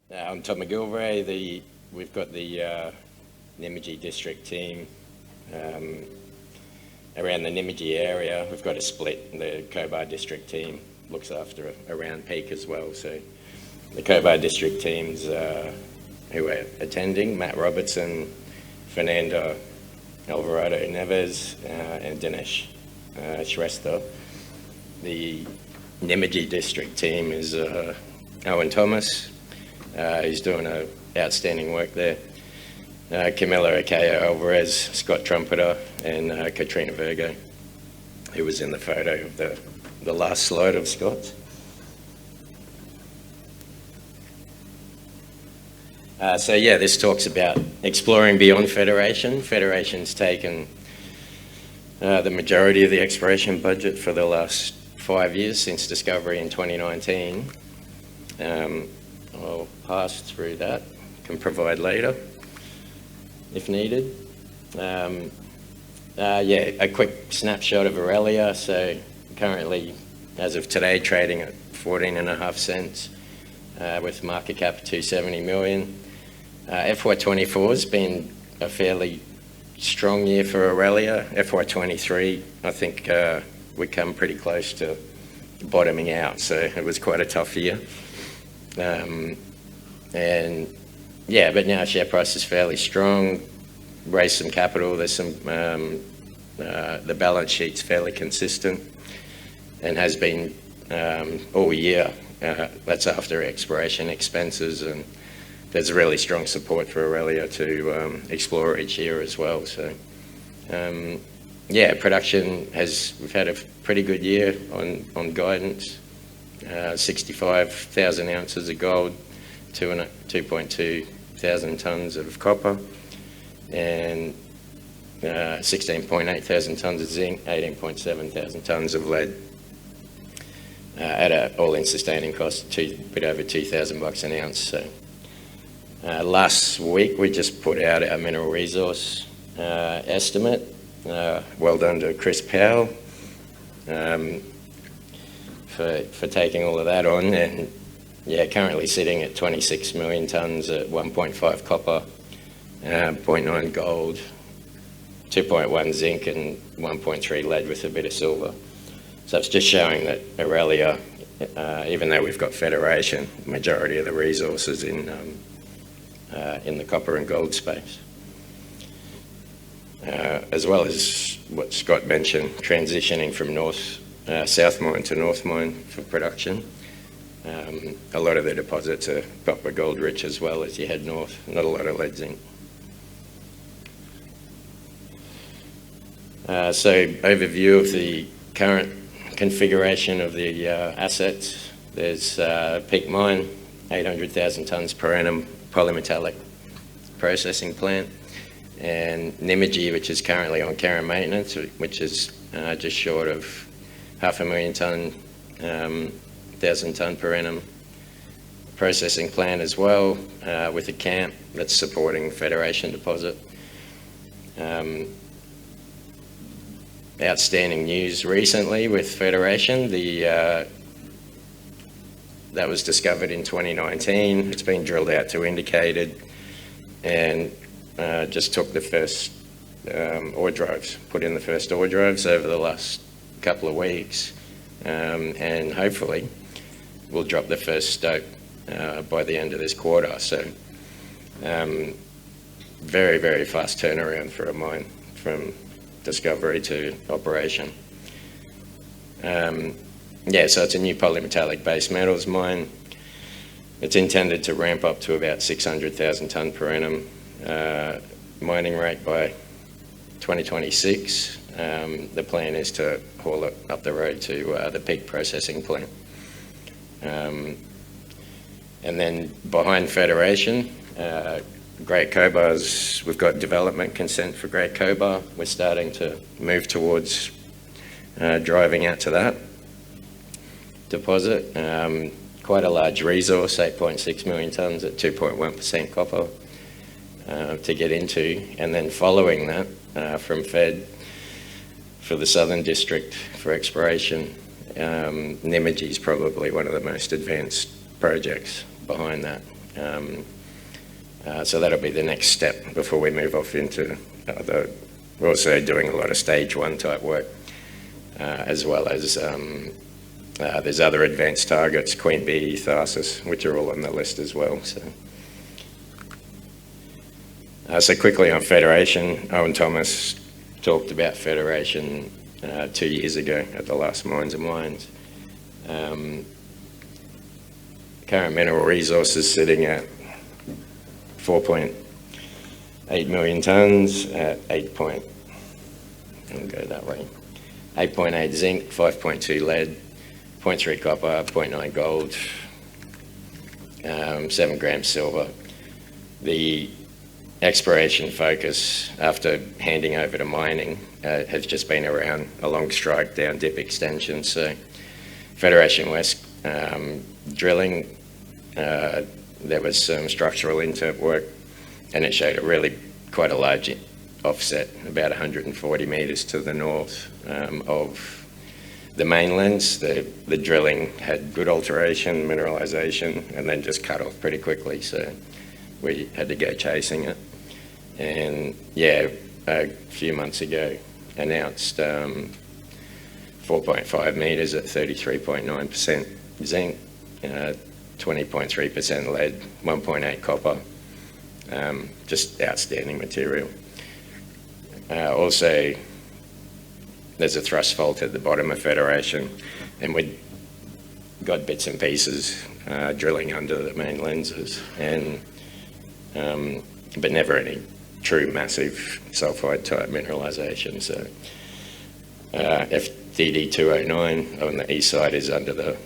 On MCGILVRAY, we've got the Nymagee district team around the Nymagee area. We've got a split. The Cobar district team looks after around Peak as well. So the Cobar district teams who are attending: Matt Robertson, Fernando Alvarado Neves, and Dinesh Shrestha. The Nymagee district team is Owen Thomas, who's doing outstanding work there. Camilla Akeo Alvarez, Scott Trumpeter, and Katrina Virgo, who was in the photo of the last slide of Scott's. So yeah, this talks about exploring beyond Federation. Federation's taken the majority of the exploration budget for the last 5 years since discovery in 2019. I'll pass through that, can provide later if needed. Yeah, a quick snapshot of Aurelia. So currently, as of today, trading at 14.5 cents with market cap of 270 million. FY24 has been a fairly strong year for Aurelia. FY23, I think we come pretty close to bottoming out, so it was quite a tough year. And yeah, but now share price is fairly strong, raised some capital, there's some, the balance sheet's fairly consistent and has been all year. That's after exploration expenses, and there's really strong support for Aurelia to explore each year as well. So yeah, production we've had a pretty good year on guidance. 65,000 ounces of gold, 2.2 thousand tonnes of copper, and 16.8 thousand tonnes of zinc, 18.7 thousand tonnes of lead, at an all-in sustaining cost a bit over $2,000 an ounce. So last week we just put out our mineral resource estimate. Well done to Chris Powell for taking all of that on, and yeah, currently sitting at 26 million tonnes at 1.5 copper, 0.9 gold, 2.1 zinc and 1.3 lead with a bit of silver. So it's just showing that Aurelia, even though we've got Federation, the majority of the resources in the copper and gold space. As well as what Scott mentioned, transitioning from South Mine to North Mine for production. A lot of the deposits are copper gold rich as well as you head north, not a lot of lead zinc. So overview of the current configuration of the assets. There's Peak Mine, 800,000 tonnes per annum polymetallic processing plant, and Nymagee, which is currently on care and maintenance, which is just short of 500,000 1,000 tonne per annum processing plant as well, with a camp that's supporting Federation deposit. Outstanding news recently with Federation, that was discovered in 2019. It's been drilled out to indicated, and just took the first ore drives, put in the first ore drives over the last couple of weeks, and hopefully we'll drop the first stope by the end of this quarter. So very, very fast turnaround for a mine from discovery to operation. Yeah, so it's a new polymetallic base metals mine. It's intended to ramp up to about 600,000 tonne per annum mining rate by 2026. The plan is to haul it up the road to the Peak processing plant. And then behind Federation, Great Cobar's, we've got development consent for Great Cobar. We're starting to move towards driving out to that deposit. Quite a large resource, 8.6 million tonnes at 2.1% copper to get into. And then following that, from Fed for the Southern District for exploration, Nymagee is probably one of the most advanced projects behind that. So that'll be the next step before we move off into we're also doing a lot of stage 1 type work, as well as there's other advanced targets, Queen Bee, Tharsis, which are all on the list as well. So quickly on Federation, Owen Thomas talked about Federation 2 years ago at the last Mines and Mines. Current mineral resources sitting at 4.8 million tonnes at 8.8 zinc, 5.2 lead, 0.3 copper, 0.9 gold, 7 grams silver. The exploration focus after handing over to mining has just been around a long strike down dip extension. So Federation West drilling, there was some structural interp work, and it showed quite a large offset, about 140 metres to the north of the mainlands. The drilling had good alteration, mineralisation, and then just cut off pretty quickly, so we had to go chasing it. And yeah, a few months ago announced 4.5 metres at 33.9% zinc, 20.3% lead, 1.8 copper. Just outstanding material. Also, there's a thrust fault at the bottom of Federation, and we got bits and pieces drilling under the main lenses, and but never any true massive sulphide type mineralisation. So FDD 209 on the east side is under the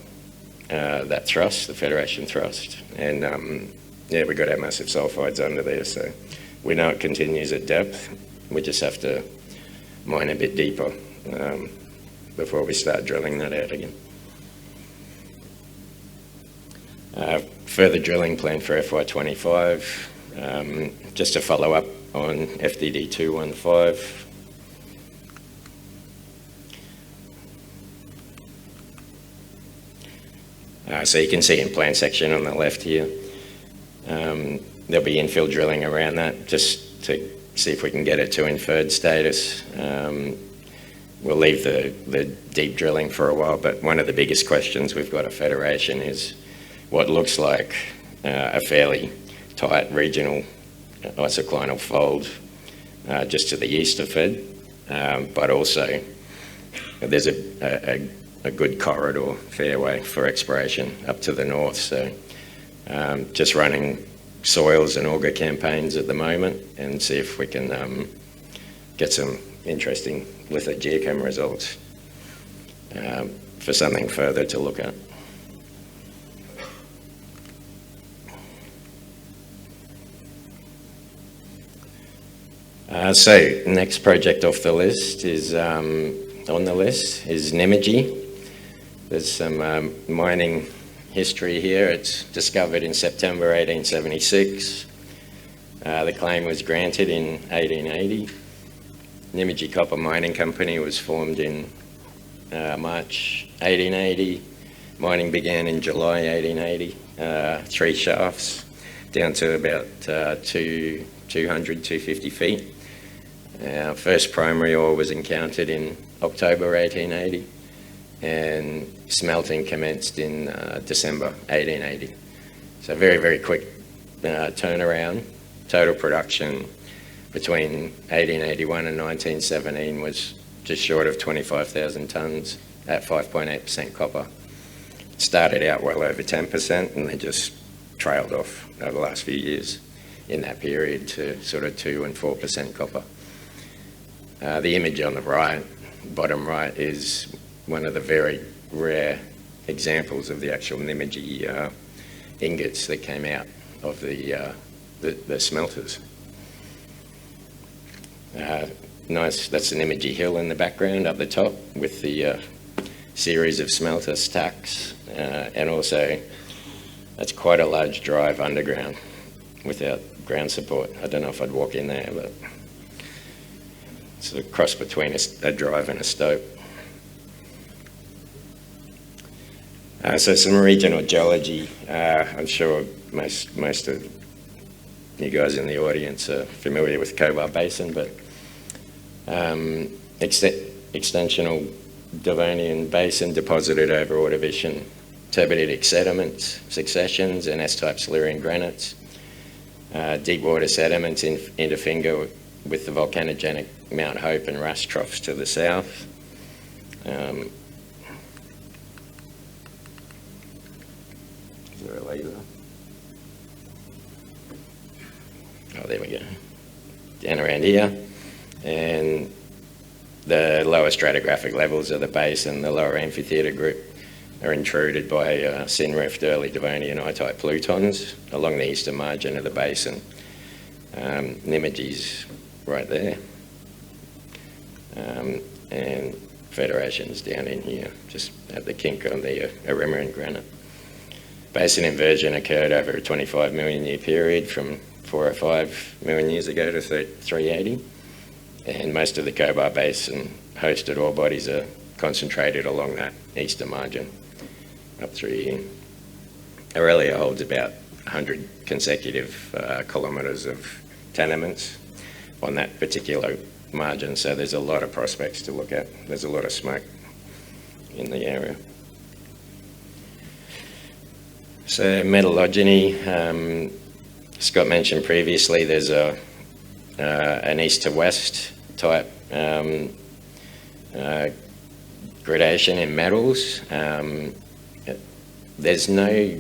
that thrust, the Federation thrust, and yeah, we got our massive sulphides under there, so we know it continues at depth. We just have to mine a bit deeper before we start drilling that out again. Further drilling planned for FY25, just to follow up on FDD 215. So you can see in plan section on the left here, there'll be infill drilling around that just to see if we can get it to inferred status. We'll leave the deep drilling for a while, but one of the biggest questions we've got at Federation is what looks like a fairly tight regional isoclinal fold just to the east of Fed, but also there's a good corridor fairway for exploration up to the north. So just running soils and auger campaigns at the moment and see if we can get some interesting lithic geochem results for something further to look at. So next project off the list is Nymagee. There's some mining history here. It's discovered in September 1876. The claim was granted in 1880. Nymagee Copper Mining Company was formed in March 1880. Mining began in July 1880. 3 shafts down to about 250 feet. First primary ore was encountered in October 1880, and smelting commenced in December 1880. So very, very quick turnaround. Total production between 1881 and 1917 was just short of 25,000 tonnes at 5.8% copper. It started out well over 10% and then just trailed off over the last few years in that period to sort of 2 and 4% copper. The image on the right, bottom right, is one of the very rare examples of the actual Nymagee ingots that came out of the smelters. Nice, that's the Nymagee Hill in the background up the top with the series of smelter stacks, and also that's quite a large drive underground without ground support. I don't know if I'd walk in there, but it's a cross between a drive and a stope. So some regional geology. I'm sure most of you guys in the audience are familiar with Cobar Basin, but extensional Devonian basin deposited over Ordovician turbiditic sediments, successions, and S-type Silurian granites. Deep water sediments interfinger with the volcanogenic Mount Hope and Rust troughs to the south. Is there a laser? Oh, there we go. Down around here. And the lower stratigraphic levels of the basin, the lower amphitheatre group, are intruded by sin-rift early Devonian I-type plutons along the eastern margin of the basin. Nimiges right there. And Federation's down in here, just at the kink on the Arimiran granite. Basin inversion occurred over a 25 million year period from 405 million years ago to 380. And most of the Cobar Basin hosted ore bodies are concentrated along that eastern margin up through here. Aurelia holds about 100 consecutive kilometres of tenements on that particular margin, so there's a lot of prospects to look at. There's a lot of smoke in the area. So metallogeny, Scott mentioned previously, there's an east to west type gradation in metals. There's no,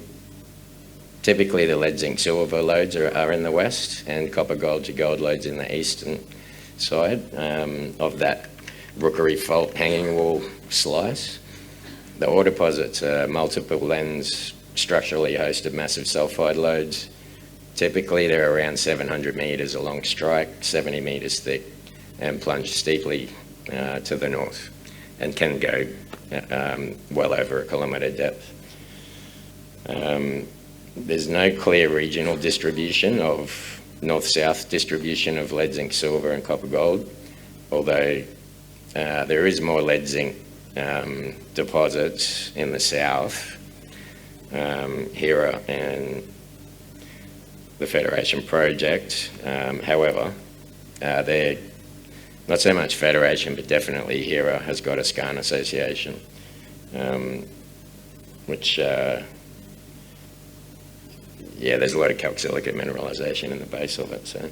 typically the lead zinc silver lodes are in the west, and copper gold to gold lodes in the eastern side of that Rookery Fault hanging wall slice. The ore deposits are multiple lens structurally hosted massive sulfide lodes. Typically they're around 700 metres along strike, 70 metres thick, and plunge steeply to the north, and can go well over a kilometre depth. There's no clear regional distribution of north-south distribution of lead, zinc, silver and copper gold, although there is more lead, zinc deposits in the south, Hera and the Federation project. However, they're not so much Federation, but definitely Hera has got a skarn association, which yeah, there's a lot of calc-silicate mineralisation in the base of it, so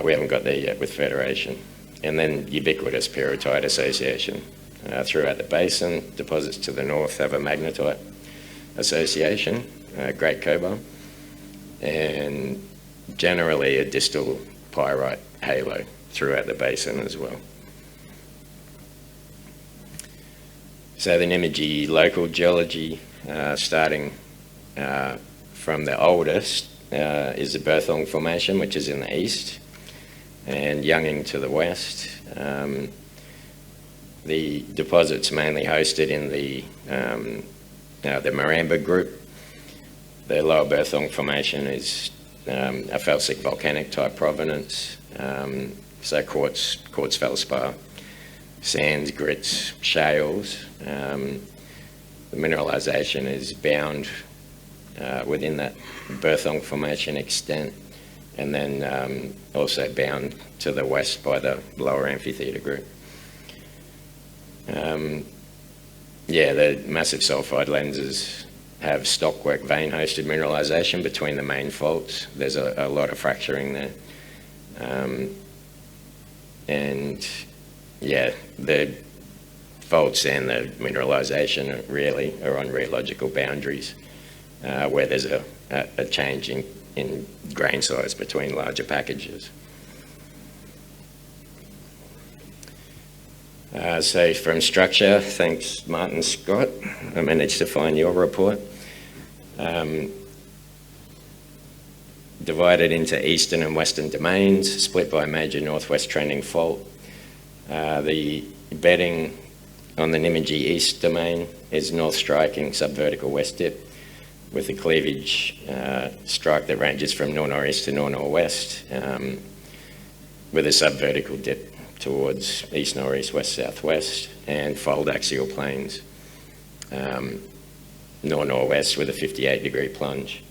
we haven't got there yet with Federation. And then ubiquitous pyrrhotite association throughout the basin. Deposits to the north have a magnetite association, Great Cobar, and generally a distal pyrite halo throughout the basin as well. So the Nimigie local geology, starting from the oldest, is the Berthong Formation, which is in the east, and Younging to the west. The deposits mainly hosted in the Maramba group. The lower Berthong Formation is a felsic volcanic type provenance, so quartz feldspar, sands, grits, shales. The mineralisation is bound within that Berthong Formation extent, and then also bound to the west by the lower amphitheatre group. Yeah, the massive sulfide lenses have stockwork vein-hosted mineralisation between the main faults. There's a lot of fracturing there. And yeah, the faults and the mineralisation really are on rheological boundaries, where there's a change in grain size between larger packages. So from structure, thanks Martin Scott, I managed to find your report. Divided into eastern and western domains, split by a major northwest trending fault. The bedding on the Nimigie east domain is north striking subvertical west dip, with a cleavage strike that ranges from nor-northeast to nor-northwest, with a subvertical dip towards east-northeast, west-southwest, and fold axial planes, nor-northwest with a 58-degree plunge.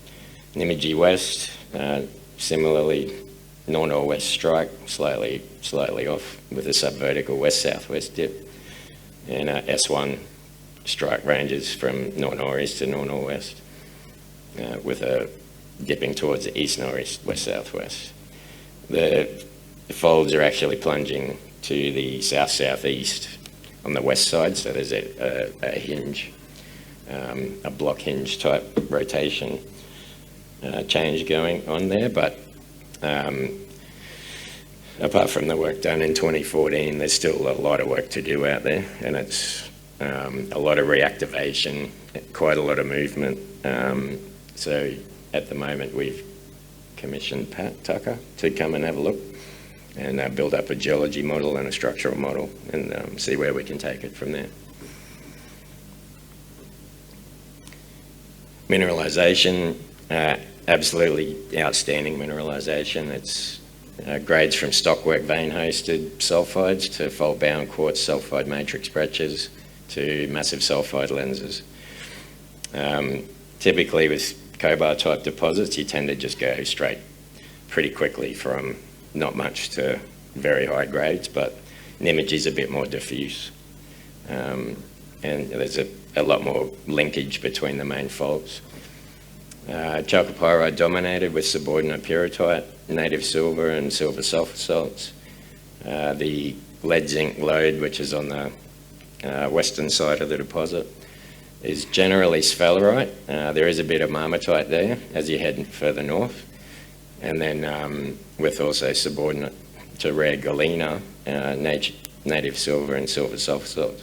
Nimijie West, similarly nor-northwest strike, slightly off with a subvertical west-southwest dip, and S1 strike ranges from nor-northeast to nor-northwest with a dipping towards the east-northeast, west-southwest. The folds are actually plunging to the south-southeast on the west side, so there's a hinge, a block hinge type rotation change going on there, but apart from the work done in 2014, there's still a lot of work to do out there, and it's a lot of reactivation, quite a lot of movement. So at the moment we've commissioned Pat Tucker to come and have a look and build up a geology model and a structural model and see where we can take it from there. Mineralisation, absolutely outstanding mineralisation. It's grades from stockwork vein-hosted sulfides to fault-bound quartz sulfide matrix breccias to massive sulfide lenses. Typically with Cobar type deposits, you tend to just go straight pretty quickly from not much to very high grades, but Nimijie's a bit more diffuse. And there's a lot more linkage between the main faults. Chalcopyrite dominated with subordinate pyrrhotite, native silver and silver sulfur salts. The lead zinc lode, which is on the western side of the deposit, is generally sphalerite. There is a bit of marmotite there as you head further north. And then with also subordinate to rare galena, native silver and silver sulfur salts.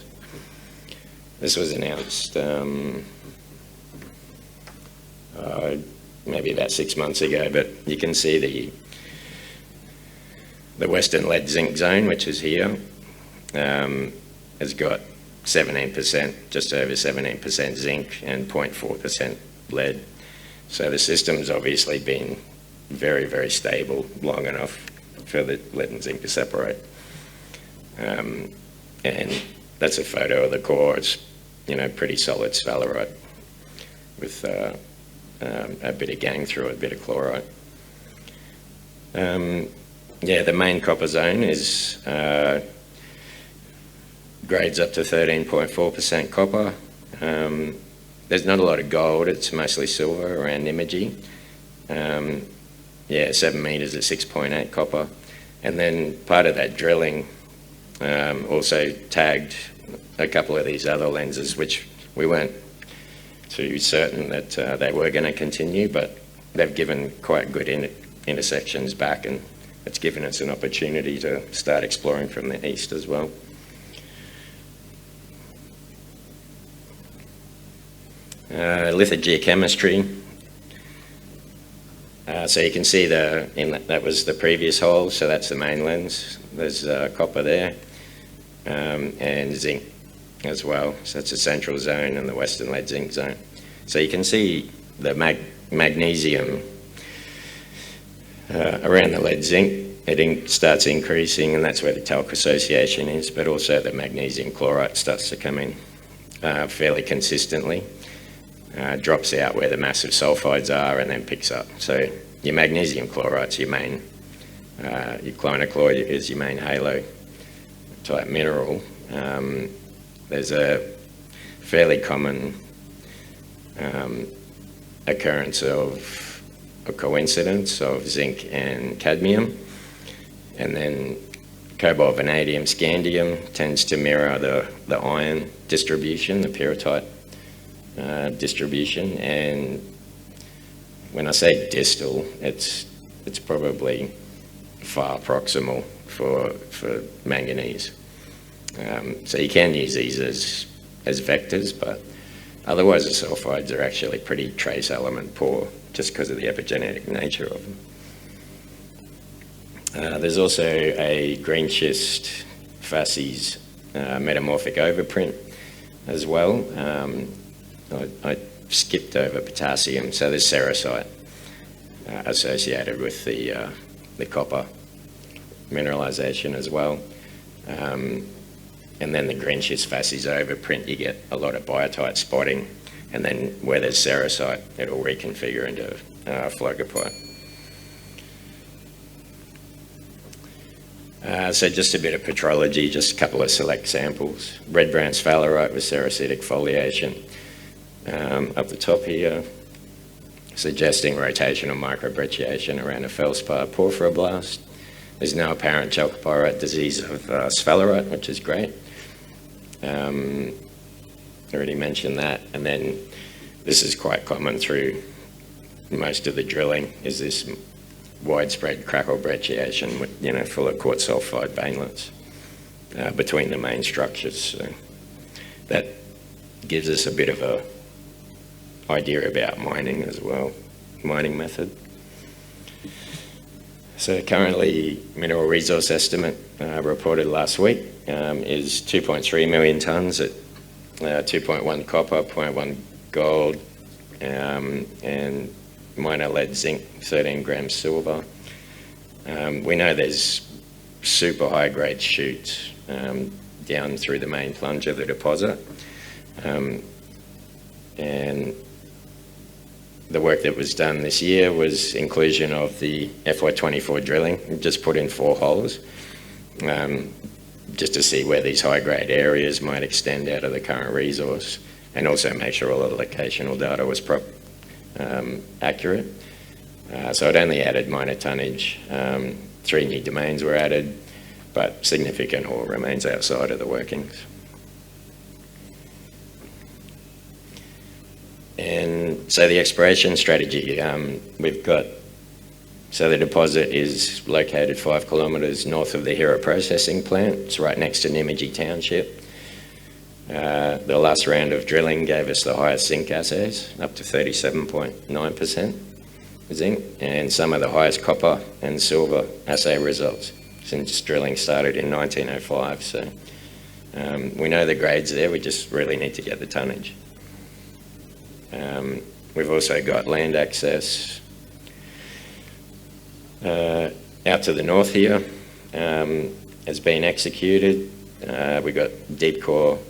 This was announced maybe about 6 months ago, but you can see the western lead zinc zone, which is here, has got 17%, just over 17% zinc and 0.4% lead. So the system's obviously been very, very stable long enough for the lead and zinc to separate. And that's a photo of the core. It's, you know, pretty solid sphalerite with a bit of gang through it, a bit of chlorite. Yeah, the main copper zone is grades up to 13.4% copper. There's not a lot of gold, it's mostly silver around Nimijie. Yeah, 7 metres at 6.8 copper. And then part of that drilling also tagged a couple of these other lenses, which we weren't too certain that they were going to continue, but they've given quite good intersections back, and it's given us an opportunity to start exploring from the east as well. Lithogeochemistry. So you can see that was the previous hole, so that's the main lens. There's copper there, and zinc as well. So that's the central zone and the western lead zinc zone. So you can see the magnesium around the lead zinc. It starts increasing, and that's where the talc association is, but also the magnesium chlorite starts to come in fairly consistently. Drops out where the massive sulfides are and then picks up. So your magnesium chlorite's your main, your clinochloride is your main halo type mineral. There's a fairly common occurrence of a coincidence of zinc and cadmium, and then cobalt, vanadium, scandium tends to mirror the iron distribution, the pyrrhotite distribution. And when I say distal, it's probably far proximal for manganese. So you can use these as vectors, but otherwise the sulfides are actually pretty trace element poor just because of the epigenetic nature of them. There's also a green schist facies metamorphic overprint as well. I skipped over potassium, so there's sericite associated with the copper mineralisation as well. And then the green schist facies overprint, you get a lot of biotite spotting, and then where there's sericite, it'll reconfigure into flogopite. So just a bit of petrology, just a couple of select samples. Red-brown sphalerite with sericitic foliation up the top here, suggesting rotational microbrecciation around a feldspar porphyroblast. There's no apparent chalcopyrite disease of sphalerite, which is great. Already mentioned that. And then this is quite common through most of the drilling, is this widespread crackle brecciation with, full of quartz sulfide veinlets between the main structures. So that gives us a bit of a idea about mining as well, mining method. So currently, mineral resource estimate reported last week is 2.3 million tonnes at 2.1 copper, 0.1 gold, and minor lead zinc, 13 grams silver. We know there's super high grade shoots down through the main plunge of the deposit. And the work that was done this year was inclusion of the FY24 drilling. We just put in 4 holes just to see where these high grade areas might extend out of the current resource, and also make sure all the locational data was accurate. So it only added minor tonnage. 3 new domains were added, but significant ore remains outside of the workings. And so the exploration strategy, so the deposit is located 5 kilometres north of the Hera processing plant. It's right next to Nymagee Township. The last round of drilling gave us the highest zinc assays, up to 37.9% zinc, and some of the highest copper and silver assay results since drilling started in 1905. So we know the grades there, we just really need to get the tonnage. We've also got land access out to the north here, has been executed. We've got a deep core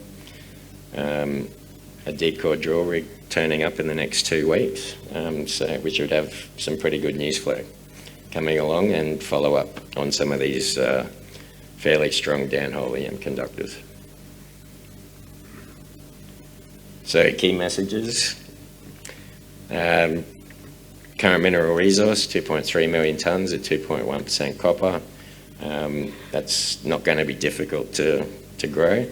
drill rig turning up in the next 2 weeks, so we should have some pretty good news flow coming along and follow up on some of these fairly strong downhole EM conductors. So key messages. Current mineral resource, 2.3 million tonnes at 2.1% copper. That's not going to be difficult to grow.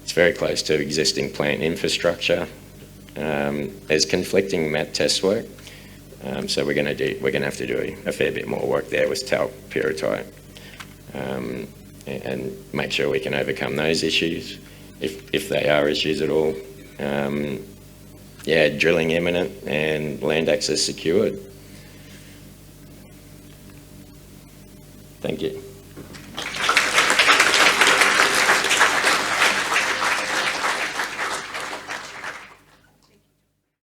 It's very close to existing plant infrastructure. There's conflicting matte test work, so we're going to have to do a fair bit more work there with talc pyrrhotite, and make sure we can overcome those issues, if they are issues at all. Yeah, drilling imminent and land access secured. Thank you.